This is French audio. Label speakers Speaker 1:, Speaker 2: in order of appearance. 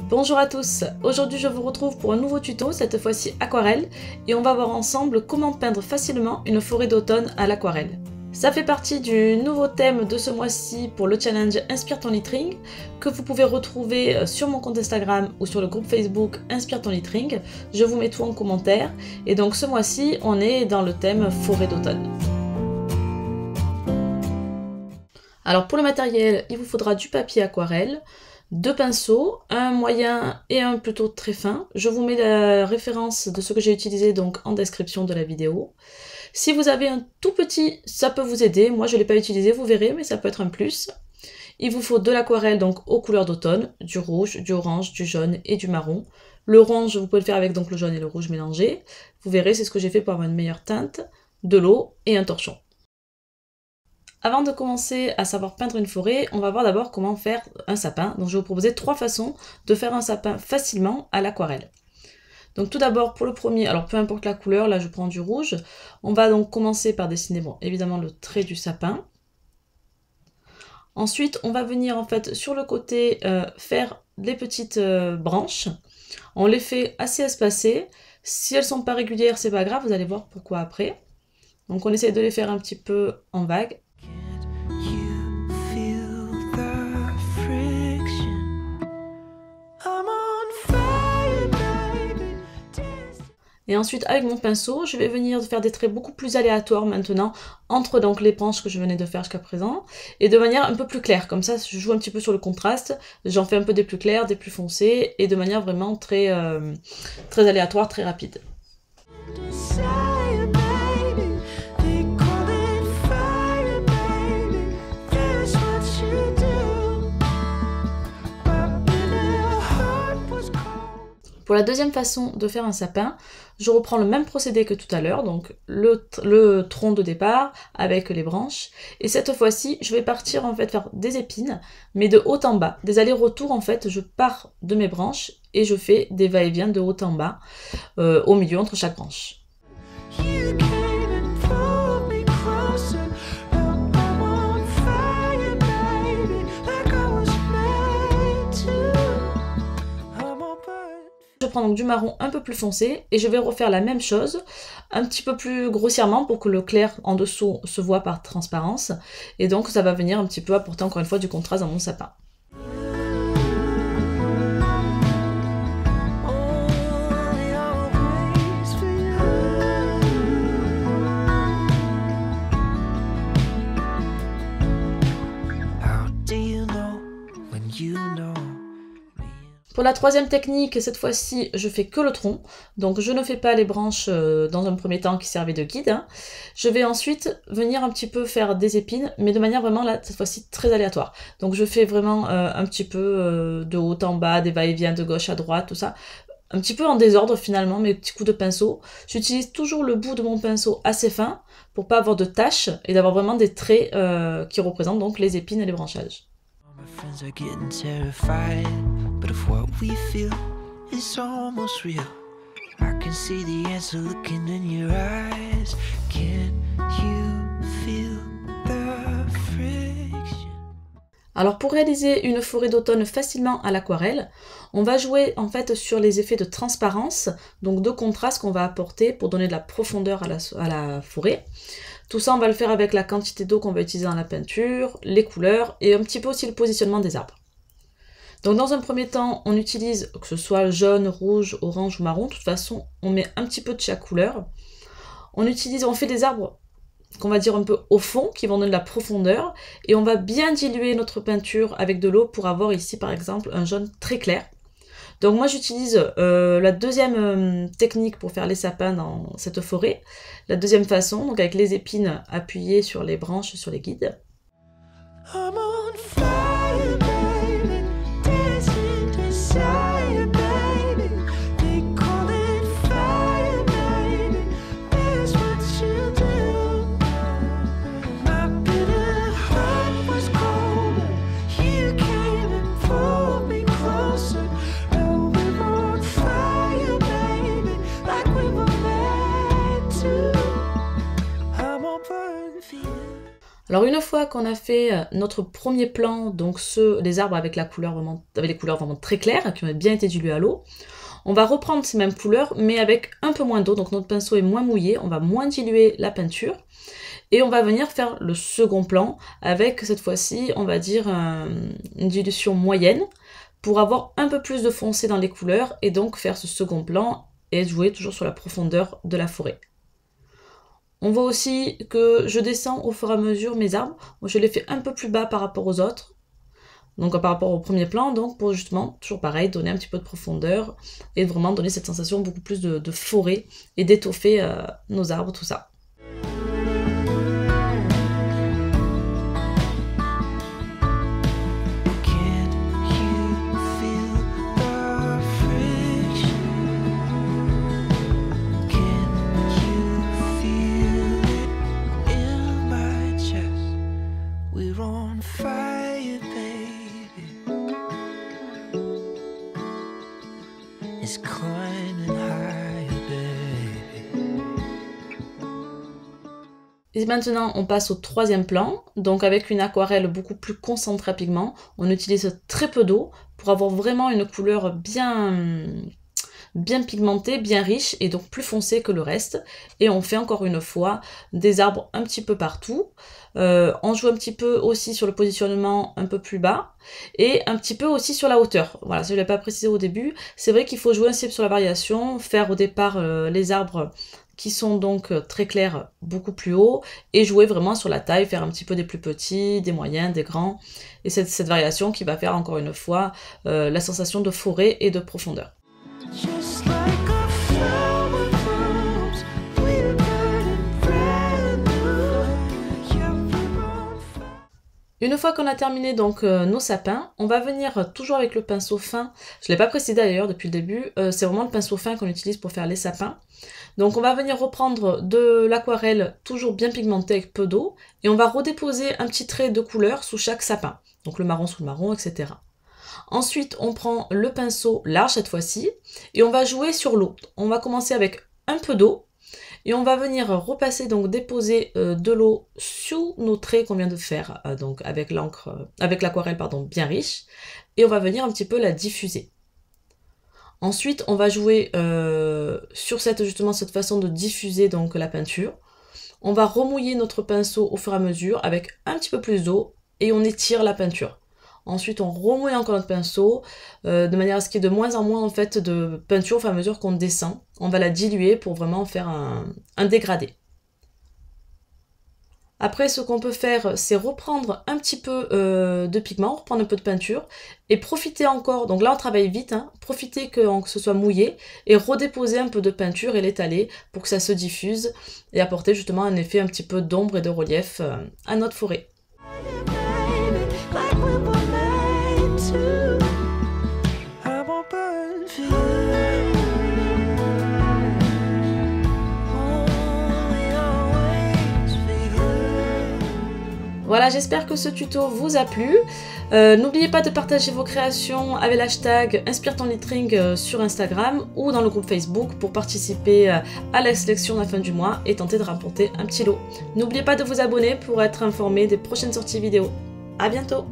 Speaker 1: Bonjour à tous, aujourd'hui je vous retrouve pour un nouveau tuto, cette fois-ci aquarelle, et on va voir ensemble comment peindre facilement une forêt d'automne à l'aquarelle. Ça fait partie du nouveau thème de ce mois-ci pour le challenge Inspire ton lettering, que vous pouvez retrouver sur mon compte Instagram ou sur le groupe Facebook Inspire ton lettering. Je vous mets tout en commentaire, et donc ce mois-ci on est dans le thème forêt d'automne. Alors pour le matériel, il vous faudra du papier aquarelle, deux pinceaux, un moyen et un plutôt très fin. Je vous mets la référence de ce que j'ai utilisé donc en description de la vidéo. Si vous avez un tout petit, ça peut vous aider. Moi je ne l'ai pas utilisé, vous verrez, mais ça peut être un plus. Il vous faut de l'aquarelle donc aux couleurs d'automne, du rouge, du orange, du jaune et du marron. Le orange, vous pouvez le faire avec donc le jaune et le rouge mélangés. Vous verrez, c'est ce que j'ai fait pour avoir une meilleure teinte, de l'eau et un torchon. Avant de commencer à savoir peindre une forêt, on va voir d'abord comment faire un sapin. Donc je vais vous proposer trois façons de faire un sapin facilement à l'aquarelle. Donc tout d'abord pour le premier, alors peu importe la couleur, là je prends du rouge. On va donc commencer par dessiner, bon évidemment le trait du sapin. Ensuite on va venir en fait sur le côté faire des petites branches. On les fait assez espacées. Si elles sont pas régulières, c'est pas grave, vous allez voir pourquoi après. Donc on essaie de les faire un petit peu en vague. Et ensuite avec mon pinceau, je vais venir faire des traits beaucoup plus aléatoires maintenant entre donc les branches que je venais de faire jusqu'à présent et de manière un peu plus claire. Comme ça, je joue un petit peu sur le contraste. J'en fais un peu des plus clairs, des plus foncés et de manière vraiment très aléatoire, très rapide. Pour la deuxième façon de faire un sapin, je reprends le même procédé que tout à l'heure, donc le tronc de départ avec les branches. Et cette fois-ci, je vais partir en fait faire des épines, mais de haut en bas. Des allers-retours en fait, je pars de mes branches et je fais des va-et-vient de haut en bas, au milieu entre chaque branche. Je prends donc du marron un peu plus foncé et je vais refaire la même chose un petit peu plus grossièrement pour que le clair en dessous se voit par transparence et donc ça va venir un petit peu apporter encore une fois du contraste dans mon sapin. Pour la troisième technique, cette fois-ci, je fais que le tronc. Donc je ne fais pas les branches dans un premier temps qui servaient de guide. Hein. Je vais ensuite venir un petit peu faire des épines, mais de manière vraiment, là, cette fois-ci, très aléatoire. Donc je fais vraiment un petit peu de haut en bas, des va-et-vient de gauche à droite, tout ça. Un petit peu en désordre finalement, mes petits coups de pinceau. J'utilise toujours le bout de mon pinceau assez fin pour pas avoir de taches et d'avoir vraiment des traits qui représentent donc les épines et les branchages. Friends are getting terrified, but if what we feel is almost real, I can see the answer looking in your eyes. Can you feel the friction? Alors pour réaliser une forêt d'automne facilement à l'aquarelle, on va jouer en fait sur les effets de transparence, donc de contraste qu'on va apporter pour donner de la profondeur à la forêt. Tout ça, on va le faire avec la quantité d'eau qu'on va utiliser dans la peinture, les couleurs et un petit peu aussi le positionnement des arbres. Donc dans un premier temps, on utilise, que ce soit jaune, rouge, orange ou marron, de toute façon, on met un petit peu de chaque couleur. On fait des arbres qu'on va dire un peu au fond, qui vont donner de la profondeur, et on va bien diluer notre peinture avec de l'eau pour avoir ici par exemple un jaune très clair. Donc moi j'utilise la deuxième technique pour faire les sapins dans cette forêt. La deuxième façon, donc avec les épines appuyées sur les branches, sur les guides. Alors une fois qu'on a fait notre premier plan, donc les arbres avec avec les couleurs vraiment très claires, qui ont bien été diluées à l'eau, on va reprendre ces mêmes couleurs, mais avec un peu moins d'eau, donc notre pinceau est moins mouillé, on va moins diluer la peinture, et on va venir faire le second plan, avec cette fois-ci, on va dire, une dilution moyenne, pour avoir un peu plus de foncé dans les couleurs, et donc faire ce second plan, et jouer toujours sur la profondeur de la forêt. On voit aussi que je descends au fur et à mesure mes arbres. Je les fais un peu plus bas par rapport aux autres. Donc par rapport au premier plan, donc pour justement, toujours pareil, donner un petit peu de profondeur et vraiment donner cette sensation beaucoup plus de forêt et d'étoffer nos arbres, tout ça. Et maintenant, on passe au troisième plan, donc avec une aquarelle beaucoup plus concentrée à pigments. On utilise très peu d'eau pour avoir vraiment une couleur bien pigmentée, bien riche et donc plus foncée que le reste. Et on fait encore une fois des arbres un petit peu partout. On joue un petit peu aussi sur le positionnement un peu plus bas et un petit peu aussi sur la hauteur. Voilà, ça je ne l'ai pas précisé au début. C'est vrai qu'il faut jouer un peu sur la variation, faire au départ les arbres qui sont donc très clairs beaucoup plus haut et jouer vraiment sur la taille, faire un petit peu des plus petits, des moyens, des grands. Et c'est cette variation qui va faire encore une fois la sensation de forêt et de profondeur. Une fois qu'on a terminé donc nos sapins, on va venir toujours avec le pinceau fin. Je ne l'ai pas précisé d'ailleurs depuis le début, c'est vraiment le pinceau fin qu'on utilise pour faire les sapins. Donc on va venir reprendre de l'aquarelle toujours bien pigmentée avec peu d'eau et on va redéposer un petit trait de couleur sous chaque sapin. Donc le marron sous le marron, etc. Ensuite on prend le pinceau large cette fois-ci et on va jouer sur l'eau. On va commencer avec un peu d'eau. Et on va venir repasser, donc déposer de l'eau sous nos traits qu'on vient de faire, donc avec l'aquarelle bien riche, et on va venir un petit peu la diffuser. Ensuite, on va jouer sur cette façon de diffuser donc la peinture. On va remouiller notre pinceau au fur et à mesure avec un petit peu plus d'eau et on étire la peinture. Ensuite, on remouille encore notre pinceau de manière à ce qu'il y ait de moins en moins en fait de peinture au fur et à mesure qu'on descend. On va la diluer pour vraiment faire un dégradé. Après, ce qu'on peut faire, c'est reprendre un petit peu de pigment, reprendre un peu de peinture et profiter encore, donc là on travaille vite, hein, profiter que ce soit mouillé et redéposer un peu de peinture et l'étaler pour que ça se diffuse et apporter justement un effet un petit peu d'ombre et de relief à notre forêt. Voilà, j'espère que ce tuto vous a plu. N'oubliez pas de partager vos créations avec l'hashtag InspireTonLettering sur Instagram ou dans le groupe Facebook pour participer à la sélection de la fin du mois et tenter de remporter un petit lot. N'oubliez pas de vous abonner pour être informé des prochaines sorties vidéo. À bientôt!